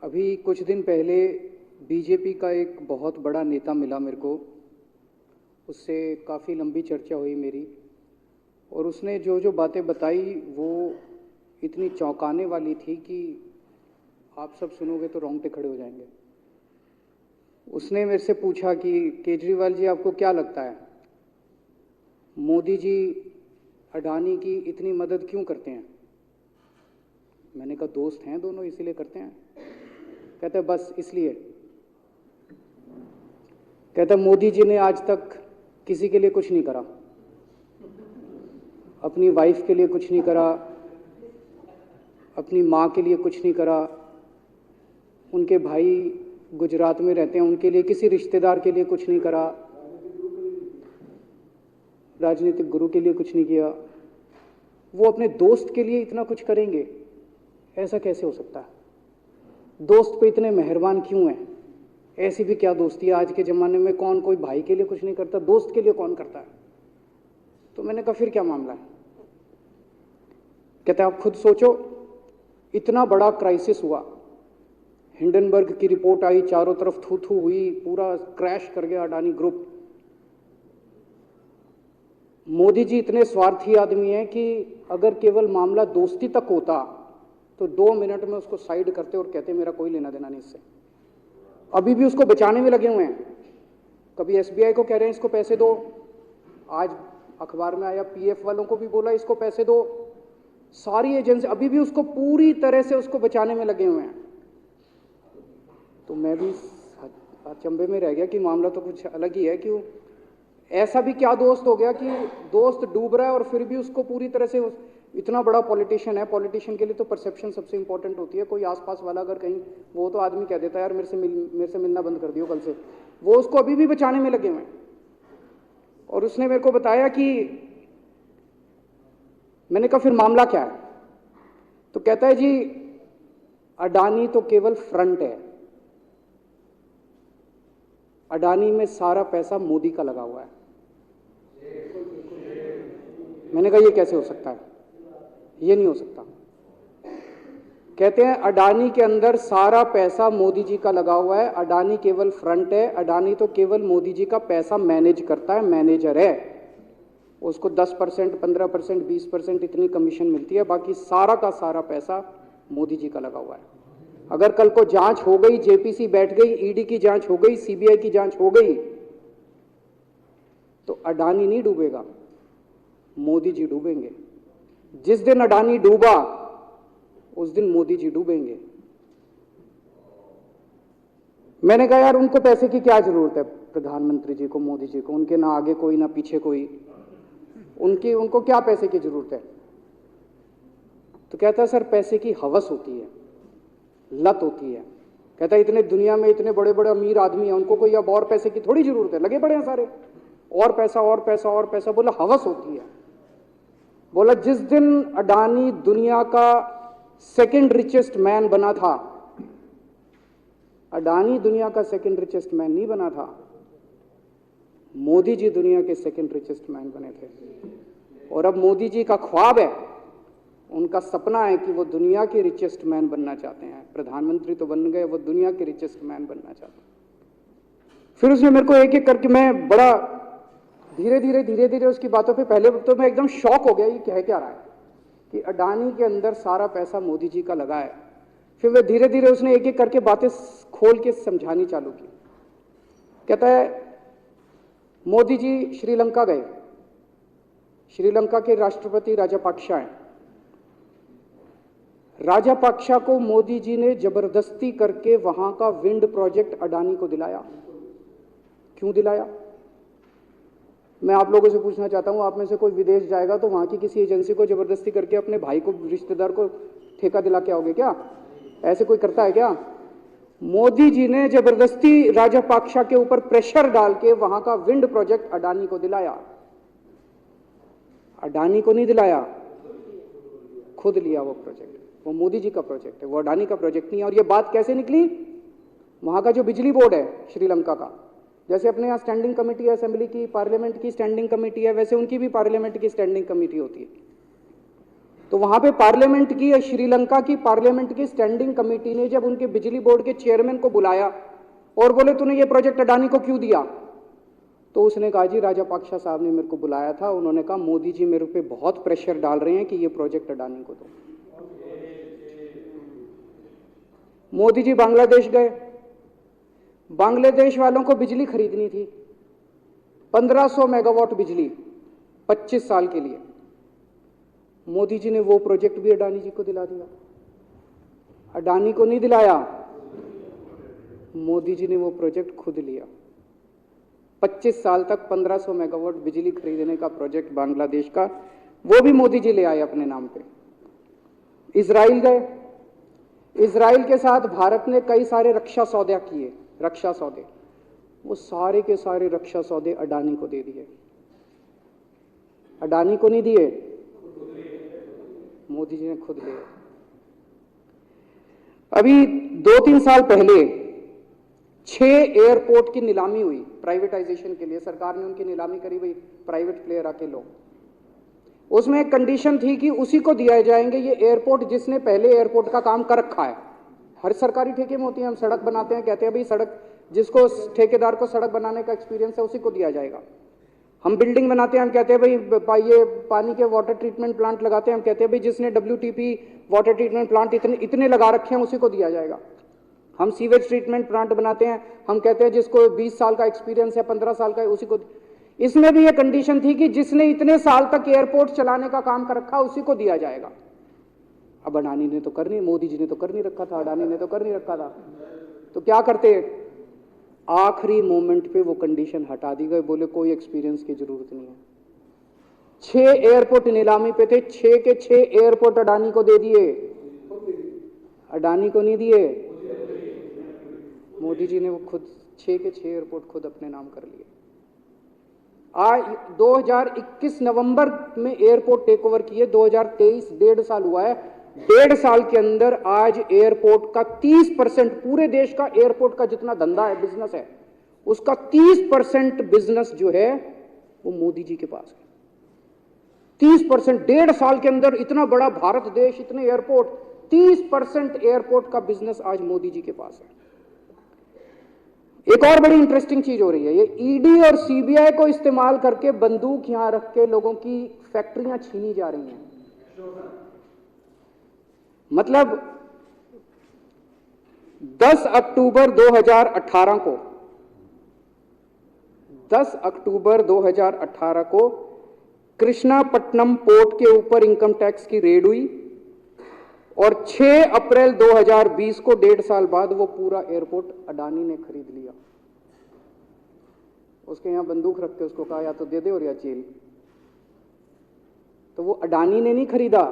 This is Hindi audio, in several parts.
अभी कुछ दिन पहले बीजेपी का एक बहुत बड़ा नेता मिला मेरे को। उससे काफ़ी लंबी चर्चा हुई मेरी, और उसने जो जो बातें बताई वो इतनी चौंकाने वाली थी कि आप सब सुनोगे तो रोंगटे खड़े हो जाएंगे। उसने मेरे से पूछा कि केजरीवाल जी, आपको क्या लगता है मोदी जी अडानी की इतनी मदद क्यों करते हैं? मैंने कहा दोस्त हैं दोनों, इसीलिए करते हैं। कहते हैं बस इसलिए। कहता मोदी जी ने आज तक किसी के लिए कुछ नहीं करा, अपनी वाइफ के लिए कुछ नहीं करा, अपनी माँ के लिए कुछ नहीं करा, उनके भाई गुजरात में रहते हैं उनके लिए, किसी रिश्तेदार के लिए कुछ नहीं करा, राजनीतिक गुरु के लिए कुछ नहीं किया। वो अपने दोस्त के लिए इतना कुछ करेंगे, ऐसा कैसे हो सकता है? दोस्त पे इतने मेहरबान क्यों हैं? ऐसी भी क्या दोस्ती है आज के ज़माने में? कौन कोई भाई के लिए कुछ नहीं करता, दोस्त के लिए कौन करता है? तो मैंने कहा फिर क्या मामला है? कहते आप खुद सोचो, इतना बड़ा क्राइसिस हुआ, हिंडनबर्ग की रिपोर्ट आई, चारों तरफ थू थू हुई, पूरा क्रैश कर गया अडानी ग्रुप। मोदी जी इतने स्वार्थी आदमी हैं कि अगर केवल मामला दोस्ती तक होता तो 2 मिनट में उसको साइड करते और कहते मेरा कोई लेना देना नहीं इससे। अभी भी उसको बचाने में लगे हुए हैं। कभी एसबीआई को कह रहे हैं इसको पैसे दो, आज अखबार में आया पीएफ वालों को भी बोला इसको पैसे दो। सारी एजेंसी अभी भी उसको पूरी तरह से उसको बचाने में लगे हुए हैं। तो मैं भी अचंभे में रह गया कि मामला तो कुछ अलग ही है। क्यों ऐसा भी क्या दोस्त हो गया कि दोस्त डूब रहा है और फिर भी उसको पूरी तरह से इतना बड़ा पॉलिटिशियन है। पॉलिटिशियन के लिए तो परसेप्शन सबसे इंपॉर्टेंट होती है। कोई आसपास वाला अगर कहीं वो तो आदमी कह देता है यार मेरे से मिलना बंद कर दियो कल से, वो उसको अभी भी बचाने में लगे हुए हैं। और उसने मेरे को बताया कि मैंने कहा फिर मामला क्या है? तो कहता है जी अडानी तो केवल फ्रंट है, अडानी में सारा पैसा मोदी का लगा हुआ है। मैंने कहा ये कैसे हो सकता है? ये नहीं हो सकता। कहते हैं अडानी के अंदर सारा पैसा मोदी जी का लगा हुआ है, अडानी केवल फ्रंट है, अडानी तो केवल मोदी जी का पैसा मैनेज करता है, मैनेजर है। उसको 10%, 15%, 20% इतनी कमीशन मिलती है, बाकी सारा का सारा पैसा मोदी जी का लगा हुआ है। अगर कल को जांच हो गई, जेपीसी बैठ गई, ईडी की जांच हो गई, सीबीआई की जांच हो गई, तो अडानी नहीं डूबेगा, मोदी जी डूबेंगे। जिस दिन अडानी डूबा उस दिन मोदी जी डूबेंगे। मैंने कहा यार उनको पैसे की क्या जरूरत है? प्रधानमंत्री जी को, मोदी जी को, उनके ना आगे कोई ना पीछे कोई, उनको क्या पैसे की जरूरत है? तो कहता है सर पैसे की हवस होती है, लत होती है। कहता है इतने दुनिया में इतने बड़े बड़े अमीर आदमी हैं, उनको कोई अब और पैसे की थोड़ी जरूरत है, लगे पड़े हैं सारे, और पैसा और पैसा और पैसा। बोला हवस होती है। बोला जिस दिन अडानी दुनिया का सेकंड रिचेस्ट मैन बना था, अडानी दुनिया का सेकंड रिचेस्ट मैन नहीं बना था, मोदी जी दुनिया के सेकंड रिचेस्ट मैन बने थे। और अब मोदी जी का ख्वाब है, उनका सपना है कि वो दुनिया के रिचेस्ट मैन बनना चाहते हैं। प्रधानमंत्री तो बन गए, वो दुनिया के रिचेस्ट मैन बनना चाहते हैं। फिर उसने मेरे को एक एक करके, मैं बड़ा धीरे धीरे उसकी बातों पे, पहले तो मैं एकदम शॉक हो गया ये कह क्या रहा है कि अडानी के अंदर सारा पैसा मोदी जी का लगा है। फिर वे धीरे धीरे उसने एक एक करके बातें खोल के समझानी चालू की। कहता है मोदी जी श्रीलंका गए, श्रीलंका के राष्ट्रपति राजापाक्सा हैं। राजापाक्सा को मोदी जी ने जबरदस्ती करके वहां का विंड प्रोजेक्ट अडानी को दिलाया। क्यों दिलाया? मैं आप लोगों से पूछना चाहता हूं, आप में से कोई विदेश जाएगा तो वहां की किसी एजेंसी को जबरदस्ती करके अपने भाई को, रिश्तेदार को ठेका दिला के आओगे क्या? ऐसे कोई करता है क्या? मोदी जी ने जबरदस्ती राजापाक्सा के ऊपर प्रेशर डाल के वहां का विंड प्रोजेक्ट अडानी को दिलाया। अडानी को नहीं दिलाया, खुद लिया वो प्रोजेक्ट। वो मोदी जी का प्रोजेक्ट है, वो अडानी का प्रोजेक्ट नहीं है। और ये बात कैसे निकली? वहां का जो बिजली बोर्ड है श्रीलंका का, जैसे अपने यहाँ स्टैंडिंग कमेटी है असेंबली की, पार्लियामेंट की स्टैंडिंग कमेटी है, वैसे उनकी भी पार्लियामेंट की स्टैंडिंग कमेटी होती है। तो वहां पे पार्लियामेंट की, श्रीलंका की पार्लियामेंट की स्टैंडिंग कमेटी ने जब उनके बिजली बोर्ड के चेयरमैन को बुलाया और बोले तूने ये प्रोजेक्ट अडानी को क्यों दिया, तो उसने कहा जी राजापाक्सा साहब ने मेरे को बुलाया था, उन्होंने कहा मोदी जी मेरे पे बहुत प्रेशर डाल रहे हैं कि ये प्रोजेक्ट अडानी को दो। मोदी जी बांग्लादेश गए, बांग्लादेश वालों को बिजली खरीदनी थी, 1500 मेगावाट बिजली 25 साल के लिए। मोदी जी ने वो प्रोजेक्ट भी अडानी जी को दिला दिया। अडानी को नहीं दिलाया, मोदी जी ने वो प्रोजेक्ट खुद लिया। 25 साल तक 1500 मेगावाट बिजली खरीदने का प्रोजेक्ट बांग्लादेश का, वो भी मोदी जी ले आए अपने नाम पे। इजराइल गए, इजराइल के साथ भारत ने कई सारे रक्षा सौदे किए, रक्षा सौदे, वो सारे के सारे रक्षा सौदे अडानी को दे दिए। अडानी को नहीं दिए, मोदी जी ने खुद लिए। अभी 2-3 साल पहले 6 एयरपोर्ट की नीलामी हुई प्राइवेटाइजेशन के लिए, सरकार ने उनकी नीलामी करी, भाई प्राइवेट प्लेयर आके लो। उसमें एक कंडीशन थी कि उसी को दिया जाएंगे ये एयरपोर्ट जिसने पहले एयरपोर्ट का काम कर रखा है। हर सरकारी ठेके में होती है, हम सड़क बनाते हैं, कहते हैं भाई सड़क, जिसको ठेकेदार को सड़क बनाने का एक्सपीरियंस है उसी को दिया जाएगा। हम बिल्डिंग बनाते हैं, हम कहते हैं भाई ये पानी के वाटर ट्रीटमेंट प्लांट लगाते हैं, हम कहते हैं भाई जिसने WTP वाटर ट्रीटमेंट प्लांट इतने लगा रखे हैं उसी को दिया जाएगा। हम सीवेज ट्रीटमेंट प्लांट बनाते हैं, हम कहते हैं जिसको 20 साल का एक्सपीरियंस है, 15 साल का है, उसी को। इसमें भी ये कंडीशन थी कि जिसने इतने साल तक एयरपोर्ट चलाने का काम कर रखा उसी को दिया जाएगा। अब अडानी ने तो कर नहीं, मोदी जी ने तो कर नहीं रखा था, अडानी ने तो कर नहीं रखा था, तो क्या करते, आखिरी मोमेंट पे वो कंडीशन हटा दी गई, बोले कोई एक्सपीरियंस की जरूरत नहीं है। 6 एयरपोर्ट नीलामी पे थे, 6 के 6 एयरपोर्ट अडानी को दे दिए, अडानी को नहीं दिए, मोदी जी ने वो खुद 6 के 6 एयरपोर्ट खुद अपने नाम कर लिए। आज 2021 नवंबर में एयरपोर्ट टेक ओवर किए, 2023 1.5 साल हुआ है, 1.5 साल के अंदर आज एयरपोर्ट का 30%, पूरे देश का एयरपोर्ट का जितना धंधा है, बिजनेस है, उसका 30% बिजनेस जो है वो मोदी जी के पास है। 30%, 1.5 साल के अंदर इतना बड़ा भारत देश, इतने एयरपोर्ट, 30% एयरपोर्ट का बिजनेस आज मोदी जी के पास है। एक और बड़ी इंटरेस्टिंग चीज हो रही है, ये ईडी और सीबीआई को इस्तेमाल करके बंदूक यहां रख के लोगों की फैक्ट्रियां छीनी जा रही हैं। मतलब 10 अक्टूबर 2018 को 10 अक्टूबर 2018 को कृष्णापट्टनम पोर्ट के ऊपर इनकम टैक्स की रेड हुई और 6 अप्रैल 2020 को 1.5 साल बाद वो पूरा एयरपोर्ट अडानी ने खरीद लिया। उसके यहां बंदूक रख के उसको कहा या तो दे दे और या जेल। तो वो अडानी ने नहीं खरीदा,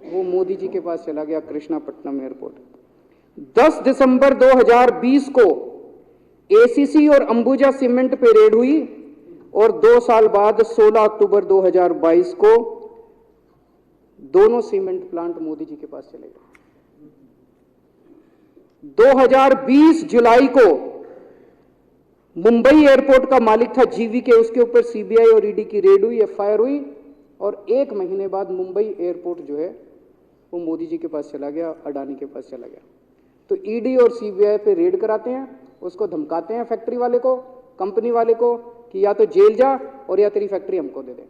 वो मोदी जी के पास चला गया कृष्णापट्टनम एयरपोर्ट। 10 दिसंबर 2020 को एसीसी और अंबुजा सीमेंट पे रेड हुई और 2 साल बाद 16 अक्टूबर 2022 को दोनों सीमेंट प्लांट मोदी जी के पास चले गए। 2020 जुलाई को मुंबई एयरपोर्ट का मालिक था जीवीके, उसके ऊपर सीबीआई और ईडी की रेड हुई, एफआईआर हुई और 1 महीने बाद मुंबई एयरपोर्ट जो है वो मोदी जी के पास चला गया, अडानी के पास चला गया। तो ईडी और सीबीआई पे रेड कराते हैं, उसको धमकाते हैं फैक्ट्री वाले को, कंपनी वाले को कि या तो जेल जा और या तेरी फैक्ट्री हमको दे दे।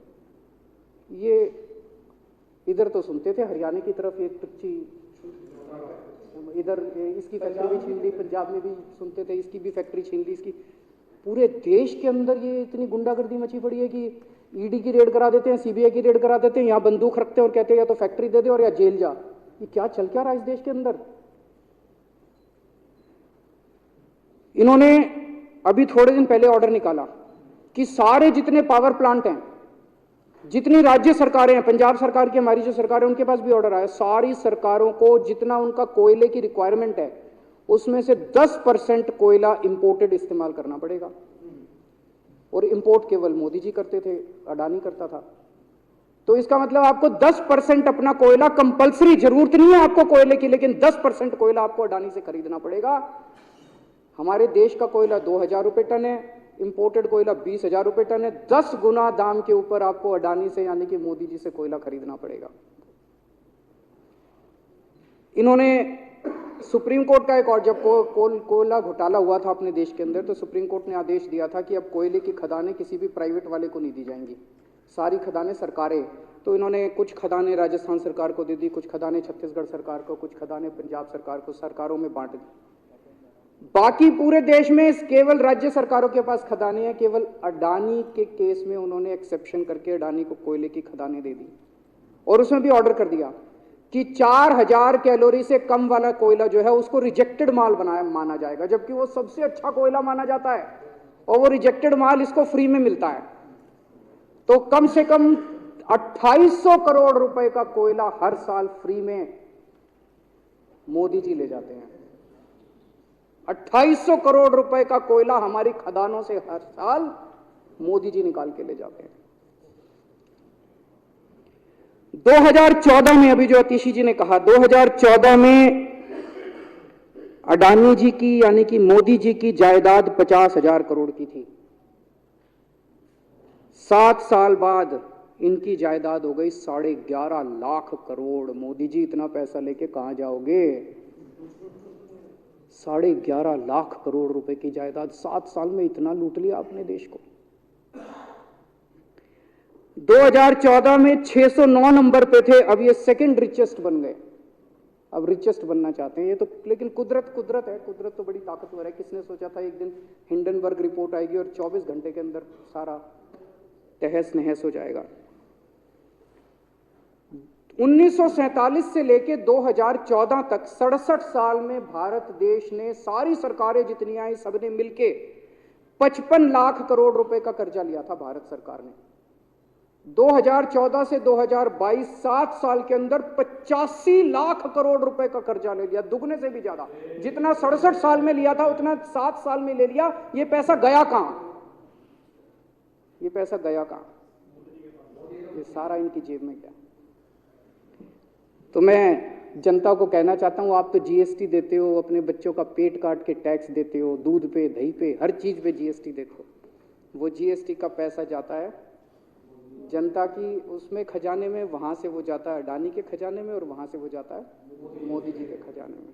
ये इधर तो सुनते थे हरियाणा की तरफ एक टुच्ची, इधर इसकी फैक्ट्री भी छीन ली, पंजाब में भी सुनते थे इसकी भी फैक्ट्री छीन ली, इसकी। पूरे देश के अंदर ये इतनी गुंडागर्दी मची पड़ी है कि ईडी की रेड करा देते हैं, सीबीआई की रेड करा देते हैं, यहाँ बंदूक रखते हैं और कहते हैं या तो फैक्ट्री दे दे और या जेल जा। ये क्या चल क्या रहा है इस देश के अंदर। इन्होंने अभी थोड़े दिन पहले ऑर्डर निकाला कि सारे जितने पावर प्लांट हैं, जितनी राज्य सरकारें हैं, पंजाब सरकार की, हमारी जो सरकार है, उनके पास भी ऑर्डर आया, सारी सरकारों को जितना उनका कोयले की रिक्वायरमेंट है उसमें से 10% कोयला इंपोर्टेड इस्तेमाल करना पड़ेगा। और इंपोर्ट केवल मोदी जी करते थे, अडानी करता था। तो इसका मतलब आपको 10% अपना कोयला कंपलसरी, जरूरत नहीं है आपको कोयले की, लेकिन 10% कोयला आपको अडानी से खरीदना पड़ेगा। हमारे देश का कोयला 2000 रुपये टन है, इंपोर्टेड कोयला 20,000 रुपये टन है। 10 गुना दाम के ऊपर आपको अडानी से यानी कि मोदी जी से कोयला खरीदना पड़ेगा। इन्होंने सुप्रीम कोर्ट का एक और जब कोयला घोटाला हुआ था अपने देश के अंदर, तो सुप्रीम कोर्ट ने आदेश दिया था कि अब कोयले की खदानें किसी भी प्राइवेट वाले को नहीं दी जाएंगी, सारी खदानें सरकारें। तो इन्होंने कुछ खदानें राजस्थान सरकार को दे दी, कुछ खदानें छत्तीसगढ़ सरकार को, कुछ खदानें पंजाब सरकार को, सरकारों में बांट दी। बाकी पूरे देश में केवल राज्य सरकारों के पास खदानें हैं। केवल अडानी के केस में उन्होंने एक्सेप्शन करके अडानी को कोयले की खदानें दे दी, और उसमें भी ऑर्डर कर दिया कि 4000 कैलोरी से कम वाला कोयला जो है उसको रिजेक्टेड माल माना जाएगा, जबकि वो सबसे अच्छा कोयला माना जाता है, और वो रिजेक्टेड माल इसको फ्री में मिलता है। तो कम से कम 2800 करोड़ रुपए का कोयला हर साल फ्री में मोदी जी ले जाते हैं। 2800 करोड़ रुपए का कोयला हमारी खदानों से हर साल मोदी जी निकाल के ले जाते हैं। 2014 में, अभी जो अतिशी जी ने कहा, 2014 में अडानी जी की यानी कि मोदी जी की जायदाद 50,000 करोड़ की थी। 7 साल बाद इनकी जायदाद हो गई 11.5 लाख करोड़। मोदी जी इतना पैसा लेके कहां जाओगे? 11.5 लाख करोड़ रुपए की जायदाद, 7 साल में इतना लूट लिया आपने देश को। 2014 में 609 नंबर पे थे, अब ये सेकंड रिचेस्ट बन गए, अब रिचेस्ट बनना चाहते हैं ये तो। लेकिन कुदरत है, कुदरत तो बड़ी ताकतवर है। किसने सोचा था एक दिन हिंडनबर्ग रिपोर्ट आएगी और 24 घंटे के अंदर सारा तहस नहस हो जाएगा। 1947 से लेके 2014 तक 67 साल में भारत देश ने, सारी सरकारें जितनी आई सबने मिलके 55 लाख करोड़ रुपए का कर्जा लिया था भारत सरकार ने। 2014 से 2022 7 साल के अंदर 85 लाख करोड़ रुपए का कर्जा ले लिया, दुगने से भी ज्यादा। जितना 67 साल में लिया था उतना 7 साल में ले लिया। ये पैसा गया कहां? ये पैसा गया कहां? ये सारा इनकी जेब में गया। तो मैं जनता को कहना चाहता हूं, आप तो जीएसटी देते हो, अपने बच्चों का पेट काट के टैक्स देते हो, दूध पे, दही पे, हर चीज पे जीएसटी देते हो। वो जीएसटी का पैसा जाता है जनता की उसमें खजाने में, वहां से वो जाता है अडानी के खजाने में, और वहां से वो जाता है मोदी जी के खजाने में।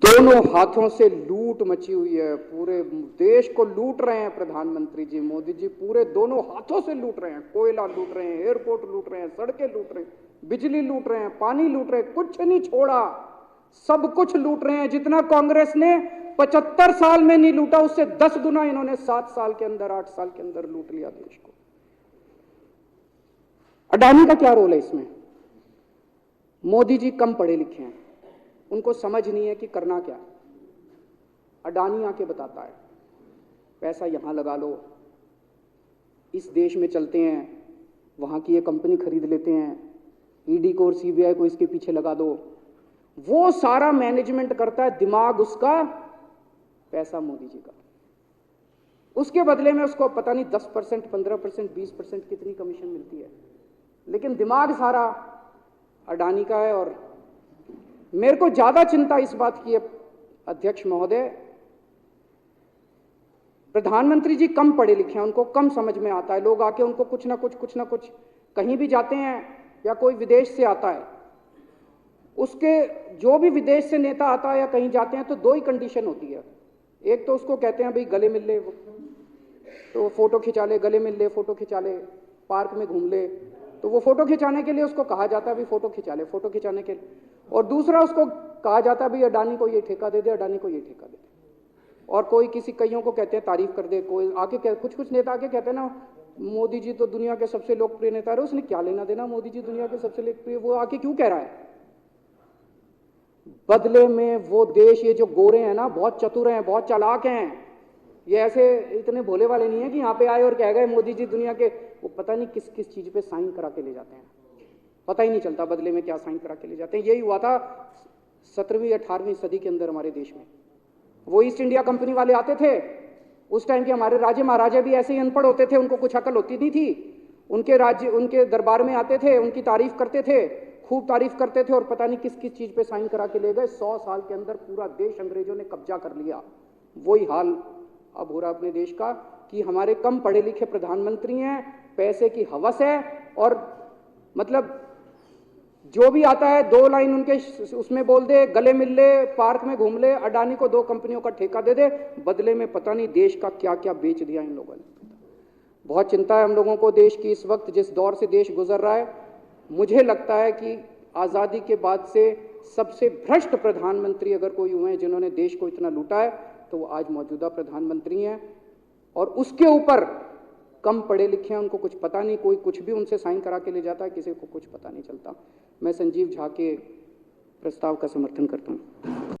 दोनों हाथों से लूट मची हुई है, पूरे देश को लूट रहे हैं प्रधानमंत्री जी, मोदी जी पूरे दोनों हाथों से लूट रहे हैं। कोयला लूट रहे हैं, एयरपोर्ट लूट रहे हैं, सड़कें लूट रहे हैं, बिजली लूट रहे हैं, पानी लूट रहे हैं, कुछ नहीं छोड़ा, सब कुछ लूट रहे हैं। जितना कांग्रेस ने 75 साल में नहीं लूटा, उससे 10 गुना इन्होंने 7 साल के अंदर, 8 साल के अंदर लूट लिया देश को। अडानी का क्या रोल है इसमें? मोदी जी कम पढ़े लिखे हैं, उनको समझ नहीं है कि करना क्या। अडानी आके बताता है पैसा यहां लगा लो, इस देश में चलते हैं, वहां की ये कंपनी खरीद लेते हैं, ईडी को और सीबीआई को इसके पीछे लगा दो। वो सारा मैनेजमेंट करता है, दिमाग उसका, पैसा मोदी जी का। उसके बदले में उसको पता नहीं 10%, 15%, 20% कितनी कमीशन मिलती है, लेकिन दिमाग सारा अडानी का है। और मेरे को ज्यादा चिंता इस बात की है अध्यक्ष महोदय, प्रधानमंत्री जी कम पढ़े लिखे हैं, उनको कम समझ में आता है। लोग आके उनको कुछ ना कुछ कहीं भी जाते हैं या कोई विदेश से आता है, उसके जो भी विदेश से नेता आता है या कहीं जाते हैं तो 2 ही कंडीशन होती है। एक तो उसको कहते हैं भाई गले मिल ले, तो फोटो खिंचा ले, गले मिल ले, फोटो खिंचा ले, पार्क में घूम ले, तो वो फोटो खिंचाने के लिए उसको कहा जाता है भाई फोटो खिंचा ले, फोटो खिंचाने के लिए। और दूसरा उसको कहा जाता है भाई अडानी को ये ठेका दे दे, अडानी को ये ठेका दे दे। और कोई किसी कईयों को कहते हैं तारीफ कर दे, कोई आके कुछ नेता आके कहते हैं ना मोदी जी तो दुनिया के सबसे लोकप्रिय नेता है। उसने क्या लेना देना, मोदी जी दुनिया के सबसे लोकप्रिय, वो आके क्यों कह रहा है? बदले में वो देश, ये जो गोरे हैं ना, बहुत चतुर हैं, बहुत चालाक हैं, ये ऐसे इतने भोले वाले नहीं है कि यहाँ पे आए और कह गए मोदी जी दुनिया के, वो पता नहीं किस किस चीज पे साइन करा के ले जाते हैं, पता ही नहीं चलता बदले में क्या साइन करा के ले जाते हैं। यही हुआ था 17वीं 18वीं सदी के अंदर हमारे देश में। वो ईस्ट इंडिया कंपनी वाले आते थे, उस टाइम के हमारे राजे महाराजा भी ऐसे ही अनपढ़ होते थे, उनको कुछ अकल होती नहीं थी। उनके राज्य, उनके दरबार में आते थे, उनकी तारीफ करते थे, खूब तारीफ करते थे, और पता नहीं किस किस चीज पे साइन करा के ले गए। 100 साल के अंदर पूरा देश अंग्रेजों ने कब्जा कर लिया। वही हाल अब हो रहा अपने देश का कि हमारे कम पढ़े लिखे प्रधानमंत्री हैं, पैसे की हवस है, और मतलब जो भी आता है 2 लाइन उनके उसमें बोल दे, गले मिल ले, पार्क में घूम ले, अडानी को 2 कंपनियों का ठेका दे दे, बदले में पता नहीं देश का क्या क्या बेच दिया इन लोगों ने। बहुत चिंता है हम लोगों को देश की इस वक्त, जिस दौर से देश गुजर रहा है। मुझे लगता है कि आज़ादी के बाद से सबसे भ्रष्ट प्रधानमंत्री अगर कोई हुए हैं जिन्होंने देश को इतना लूटा है, तो वो आज मौजूदा प्रधानमंत्री हैं। और उसके ऊपर कम पढ़े लिखे हैं, उनको कुछ पता नहीं, कोई कुछ भी उनसे साइन करा के ले जाता है, किसी को कुछ पता नहीं चलता। मैं संजीव झा के प्रस्ताव का समर्थन करता हूं।